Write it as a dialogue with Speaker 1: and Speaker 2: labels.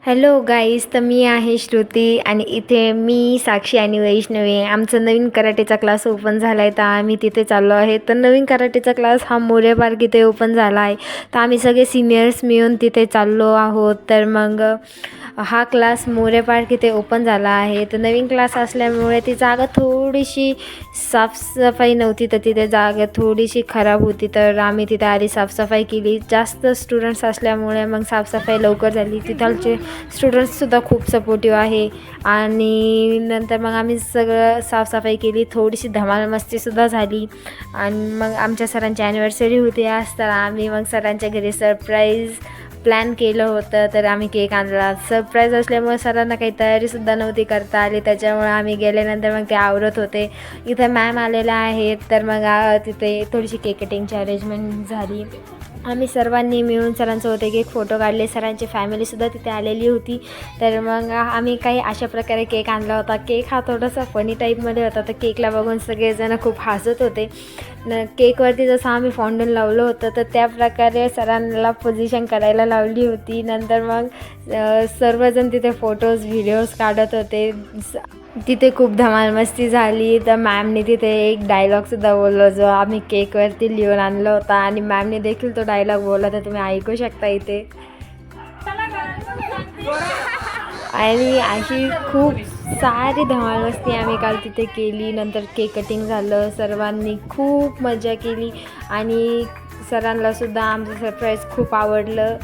Speaker 1: Hello guys, तर मी आहे श्रुती आणि इथे मी, साक्षी आणि वैष्णवी आमचा नवीन कराटेचा क्लास ओपन झाला आहे. तर आम्ही तिथे चाललो आहे. तर नवीन कराटेचा क्लास हा मोरे पार्क इथे ओपन झाला आहे. तर आम्ही सगळे सिनियर्स मिळून तिथे चाललो आहोत. तर मग हा क्लास मोरे पार्क इथे ओपन झाला आहे. तर नवीन क्लास असल्यामुळे ती जागा थोडीशी साफसफाई नव्हती, तर तिथे जागा थोडीशी खराब होती. तर आम्ही तिथे आधी साफसफाई केली. जास्त स्टुडंट्स असल्यामुळे मग साफसफाई लवकर झाली. तिथलचे स्टुडंट्ससुद्धा खूप सपोर्टिव्ह आहे. आणि नंतर मग आम्ही सगळं साफसफाई केली. थोडीशी धमाल मस्तीसुद्धा झाली. आणि मग आमच्या सरांची ॲनिव्हर्सरी होती आज. तर आम्ही मग सरांच्या घरी सरप्राईज प्लॅन केलं होतं. तर आम्ही केक आणला. सरप्राईज असल्यामुळे सरांना काही तयारीसुद्धा नव्हती करता आली. त्याच्यामुळे आम्ही गेल्यानंतर मग ते आवरत होते. इथं मॅम आलेल्या आहेत. तर मग तिथे थोडीशी केक कटिंगची अरेंजमेंट झाली. आम्ही सर्वांनी मिळून सरांसोबत एक फोटो काढले. सरांची फॅमिलीसुद्धा तिथे आलेली होती. तर मग आम्ही काही अशा प्रकारे केक आणला होता. केक हा थोडासा फनी टाईपमध्ये होता. तर केकला बघून सगळेजण खूप हसत होते. केकवरती जसं आम्ही फॉन्डन लावलं होतं, तर त्या प्रकारे सरांना पोझिशन करायला लावली होती. नंतर मग सर्वजण तिथे फोटोज व्हिडिओज काढत होते. तिथे खूप धमाल मस्ती झाली. तर मॅमने तिथे एक डायलॉगसुद्धा बोलला, जो आम्ही केकवरती लिहून आणला होता. आणि मॅमने देखील तो डायलॉग बोलला, तर तुम्ही ऐकू शकता इथे. आणि अशी खूप सारी धमाल मस्ती आम्ही काल तिथे केली. नंतर केक कटिंग झालं. सर्वांनी खूप मजा केली आणि सरांनासुद्धा आमचं सरप्राईज खूप आवडलं.